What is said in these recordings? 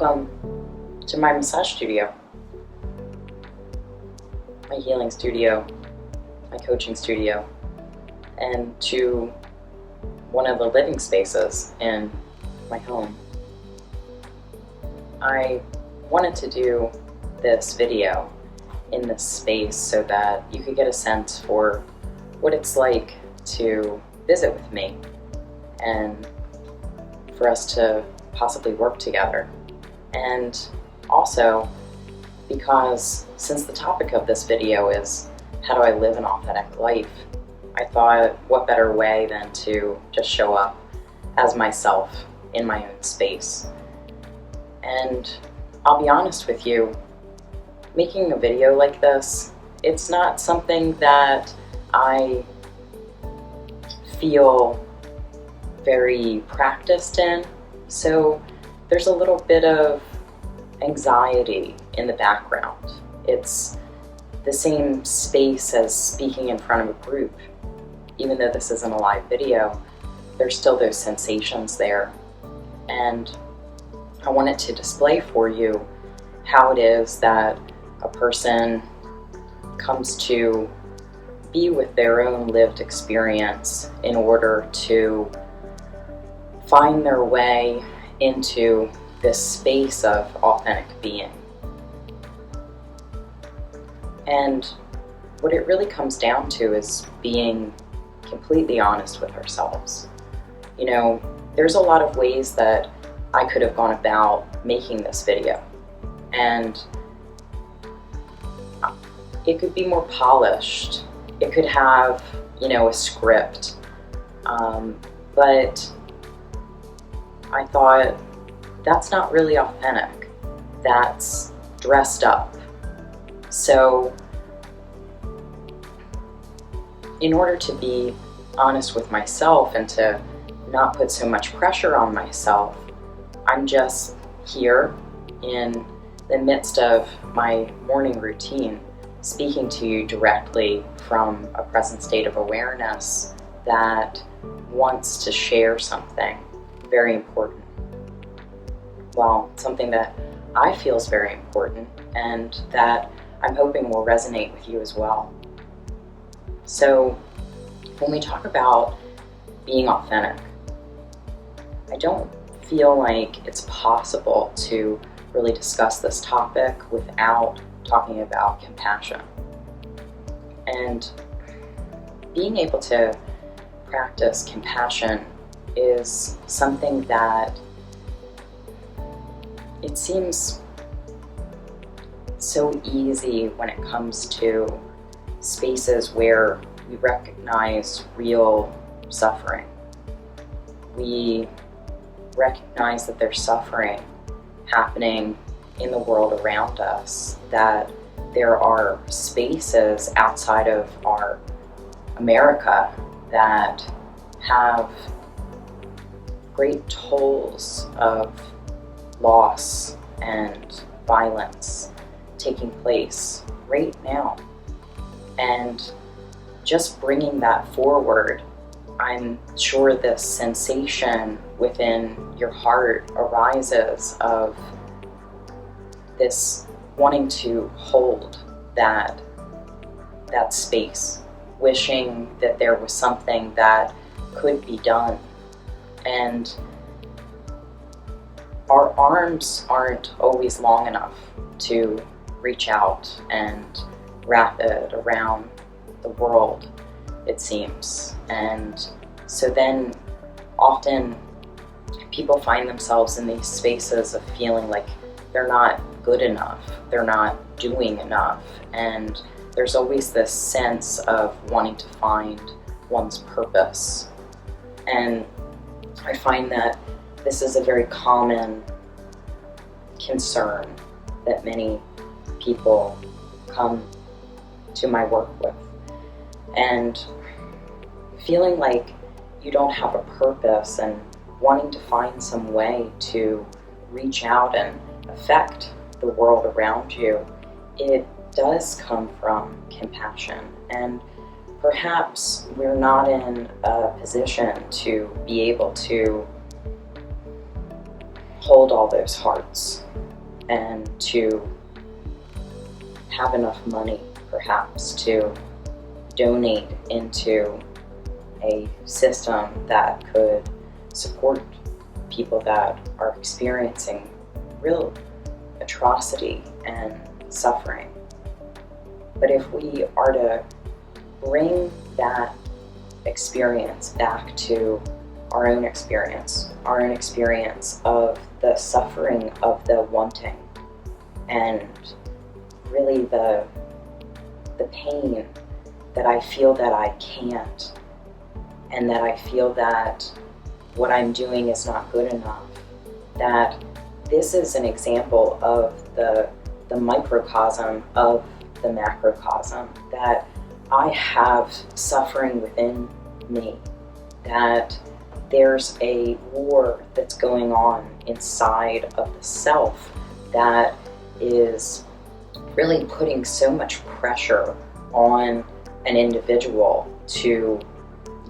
Welcome to my massage studio, my healing studio, my coaching studio, and to one of the living spaces in my home. I wanted to do this video in this space so that you could get a sense for what it's like to visit with me and for us to possibly work together. And also because since the topic of this video is how do I live an authentic life, I thought what better way than to just show up as myself in my own space. And I'll be honest with you, making a video like this, it's not something that I feel very practiced in, so there's a little bit of anxiety in the background. It's the same space as speaking in front of a group. Even though this isn't a live video, there's still those sensations there. And I wanted to display for you how it is that a person comes to be with their own lived experience in order to find their way into this space of authentic being. And what it really comes down to is being completely honest with ourselves. You know, there's a lot of ways that I could have gone about making this video, and it could be more polished. It could have, a script, but I thought that's not really authentic. That's dressed up. So in order to be honest with myself and to not put so much pressure on myself, I'm just here in the midst of my morning routine, speaking to you directly from a present state of awareness that wants to share something very important. Well, something that I feel is very important and that I'm hoping will resonate with you as well. So when we talk about being authentic, I don't feel like it's possible to really discuss this topic without talking about compassion. And being able to practice compassion is something that it seems so easy when it comes to spaces where we recognize real suffering. We recognize that there's suffering happening in the world around us, that there are spaces outside of our America that have great tolls of loss and violence taking place right now. And just bringing that forward, I'm sure this sensation within your heart arises of this wanting to hold that space, wishing that there was something that could be done. And our arms aren't always long enough to reach out and wrap it around the world, it seems. And so then often people find themselves in these spaces of feeling like they're not good enough, they're not doing enough, and there's always this sense of wanting to find one's purpose. And I find that this is a very common concern that many people come to my work with. And feeling like you don't have a purpose and wanting to find some way to reach out and affect the world around you, it does come from compassion. And perhaps we're not in a position to be able to hold all those hearts and to have enough money, perhaps, to donate into a system that could support people that are experiencing real atrocity and suffering. But if we are to bring that experience back to our own experience of the suffering of the wanting, and really the pain that I feel that I can't, and that I feel that what I'm doing is not good enough, that this is an example of the microcosm of the macrocosm, that I have suffering within me, that there's a war that's going on inside of the self that is really putting so much pressure on an individual to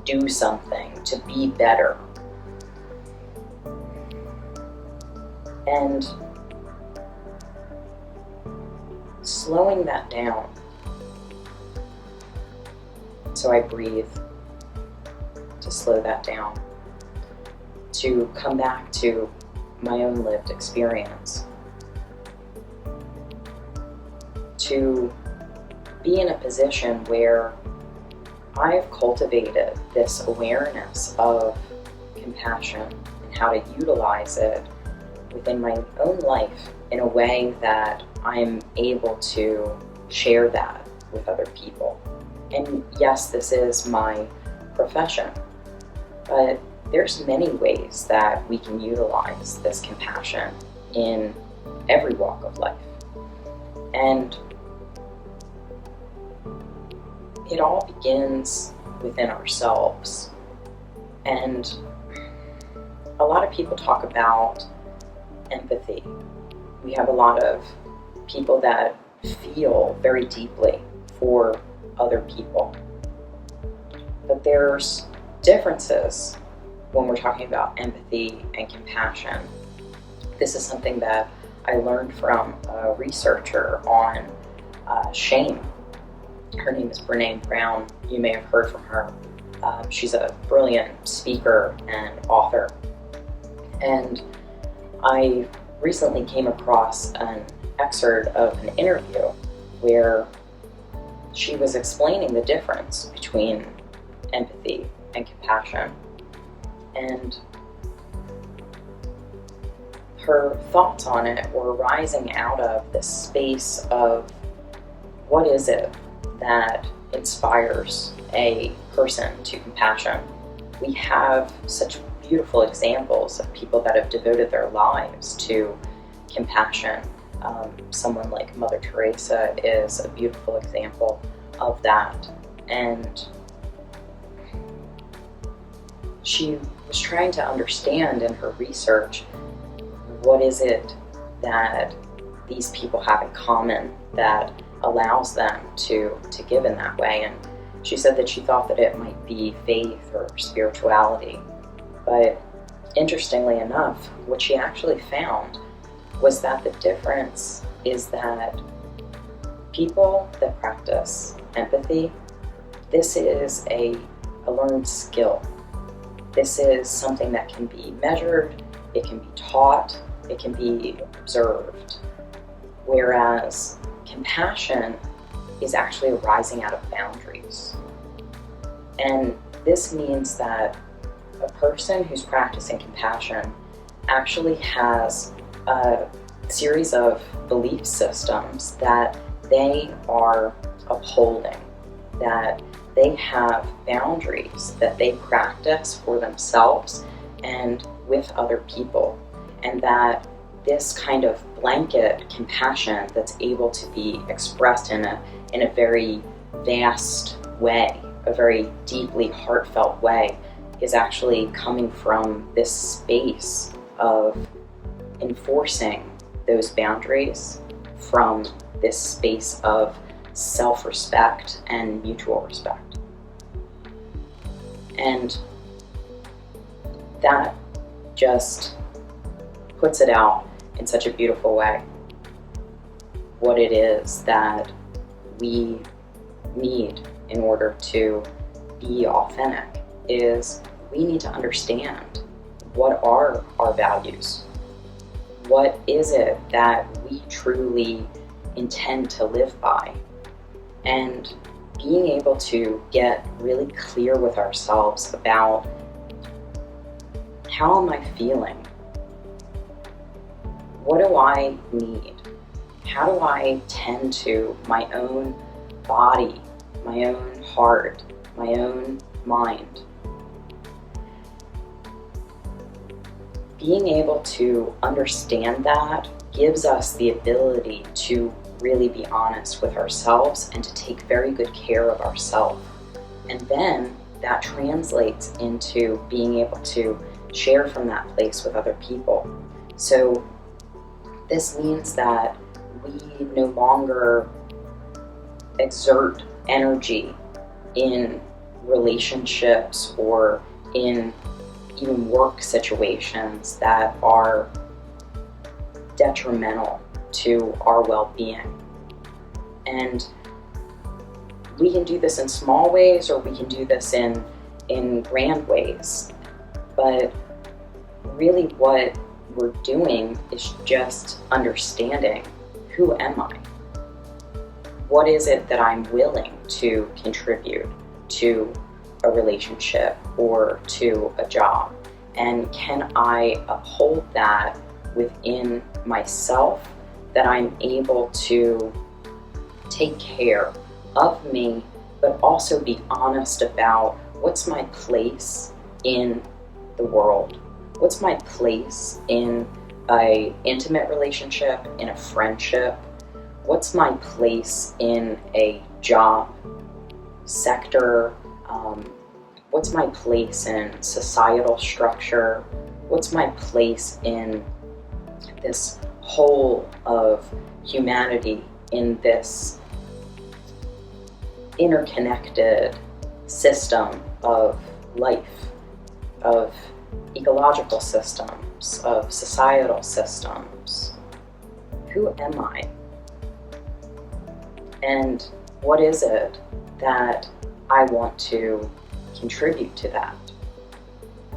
do something, to be better. And slowing that down. So I breathe to slow that down, to come back to my own lived experience, to be in a position where I've cultivated this awareness of compassion and how to utilize it within my own life in a way that I'm able to share that with other people. And yes, this is my profession, but there's many ways that we can utilize this compassion in every walk of life. And it all begins within ourselves. And a lot of people talk about empathy. We have a lot of people that feel very deeply for other people. But there's differences when we're talking about empathy and compassion. This is something that I learned from a researcher on shame. Her name is Brené Brown. You may have heard from her. She's a brilliant speaker and author. And I recently came across an excerpt of an interview where she was explaining the difference between empathy and compassion. And her thoughts on it were rising out of this space of what is it that inspires a person to compassion. We have such beautiful examples of people that have devoted their lives to compassion. Someone like Mother Teresa is a beautiful example of that. And she was trying to understand in her research, what is it that these people have in common that allows them to give in that way. And she said that she thought that it might be faith or spirituality. But interestingly enough, what she actually found was that the difference is that people that practice empathy, this is a learned skill. This is something that can be measured, it can be taught, it can be observed. Whereas compassion is actually arising out of boundaries. And this means that a person who's practicing compassion actually has a series of belief systems that they are upholding, that they have boundaries that they practice for themselves and with other people, and that this kind of blanket compassion that's able to be expressed in a very vast way, a very deeply heartfelt way, is actually coming from this space of enforcing those boundaries from this space of self-respect and mutual respect. And that just puts it out in such a beautiful way. What it is that we need in order to be authentic is we need to understand what are our values. What is it that we truly intend to live by? And being able to get really clear with ourselves about how am I feeling? What do I need? How do I tend to my own body, my own heart, my own mind? Being able to understand that gives us the ability to really be honest with ourselves and to take very good care of ourselves. And then that translates into being able to share from that place with other people. So this means that we no longer exert energy in relationships or in even work situations that are detrimental to our well-being. And we can do this in small ways, or we can do this in grand ways. But really what we're doing is just understanding, who am I? What is it that I'm willing to contribute to a relationship or to a job? And can I uphold that within myself, that I'm able to take care of me, but also be honest about what's my place in the world? What's my place in an intimate relationship, in a friendship? What's my place in a job sector? What's my place in societal structure? What's my place in this whole of humanity, in this interconnected system of life, of ecological systems, of societal systems? Who am I? And what is it that I want to contribute to that?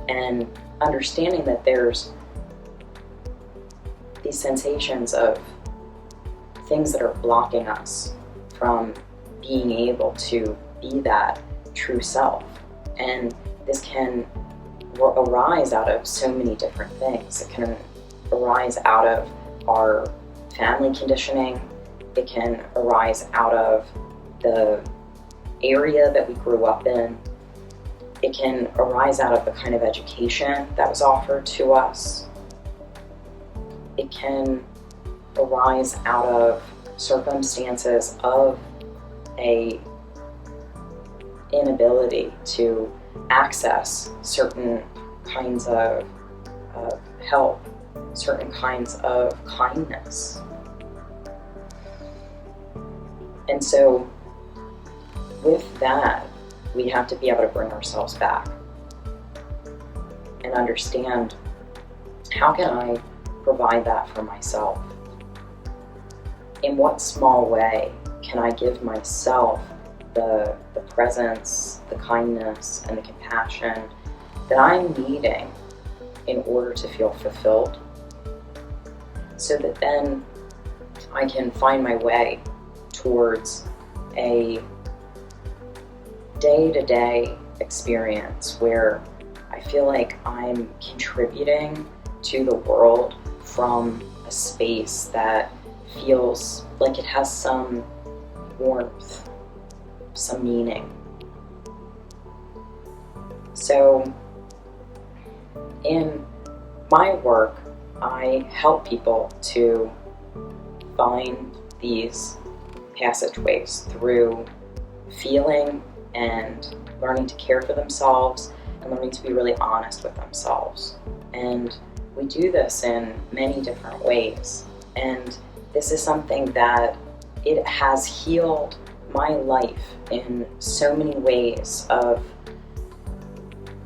And understanding that there's these sensations of things that are blocking us from being able to be that true self. And this can arise out of so many different things. It can arise out of our family conditioning. It can arise out of the area that we grew up in. It can arise out of the kind of education that was offered to us. It can arise out of circumstances of a inability to access certain kinds of help, certain kinds of kindness. And so with that, we have to be able to bring ourselves back and understand, how can I provide that for myself? In what small way can I give myself the presence, the kindness, and the compassion that I'm needing in order to feel fulfilled, so that then I can find my way towards a day-to-day experience where I feel like I'm contributing to the world from a space that feels like it has some warmth, some meaning. So in my work, I help people to find these passageways through feeling and learning to care for themselves and learning to be really honest with themselves. And we do this in many different ways. And this is something that it has healed my life in so many ways of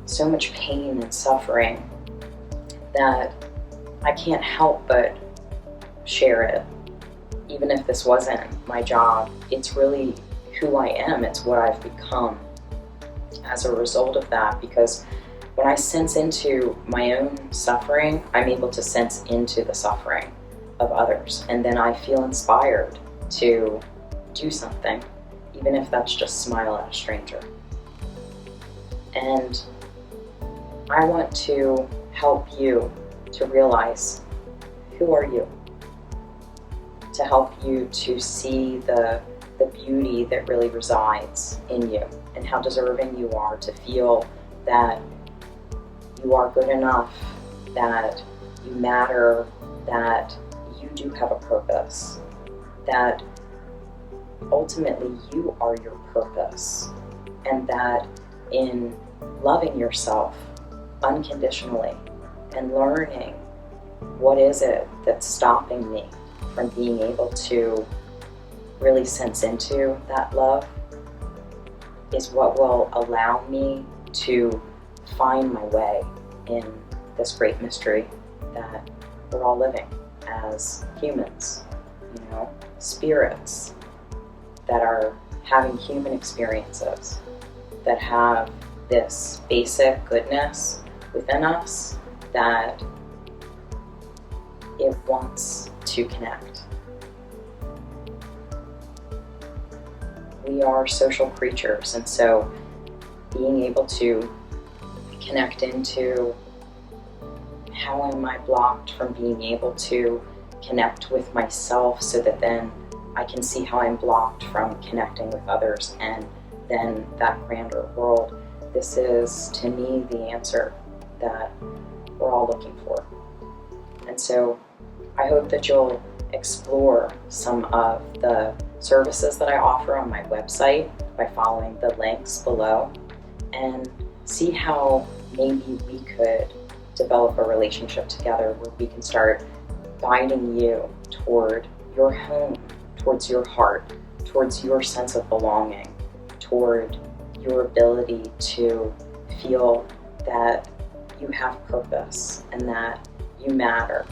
so much pain and suffering, that I can't help but share it. Even if this wasn't my job, it's really who I am. It's what I've become as a result of that, because when I sense into my own suffering, I'm able to sense into the suffering of others. And then I feel inspired to do something, even if that's just smile at a stranger. And I want to help you to realize, who are you? To help you to see the beauty that really resides in you, and how deserving you are to feel that you are good enough, that you matter, that you do have a purpose, that ultimately you are your purpose, and that in loving yourself unconditionally and learning what is it that's stopping me from being able to really sense into that love is what will allow me to find my way in this great mystery that we're all living as humans, spirits that are having human experiences, that have this basic goodness within us that it wants to connect. We are social creatures, and so being able to connect into how am I blocked from being able to connect with myself, so that then I can see how I'm blocked from connecting with others and then that grander world. This is, to me, the answer that we're all looking for. And so I hope that you'll explore some of the services that I offer on my website by following the links below, and see how maybe we could develop a relationship together where we can start guiding you toward your home, towards your heart, towards your sense of belonging, toward your ability to feel that you have purpose and that you matter,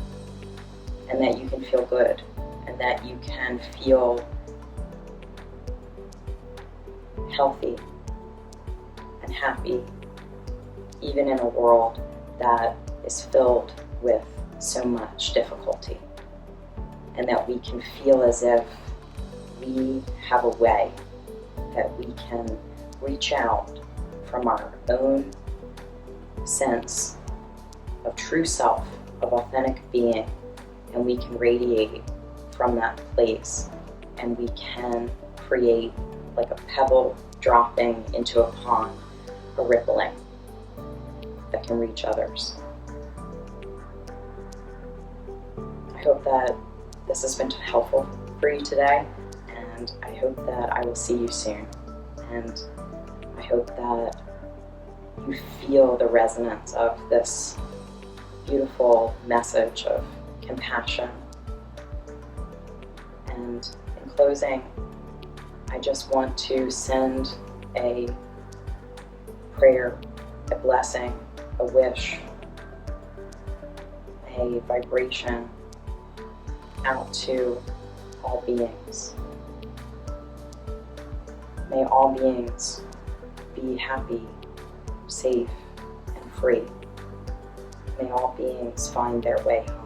and that you can feel good, and that you can feel healthy and happy, even in a world that is filled with so much difficulty, and that we can feel as if we have a way that we can reach out from our own sense of true self, of authentic being, and we can radiate from that place, and we can create, like a pebble dropping into a pond, a rippling that can reach others. I hope that this has been helpful for you today, and I hope that I will see you soon. And I hope that you feel the resonance of this beautiful message of compassion. And in closing, I just want to send a prayer, a blessing, a wish, a vibration out to all beings. May all beings be happy, safe, and free. May all beings find their way home.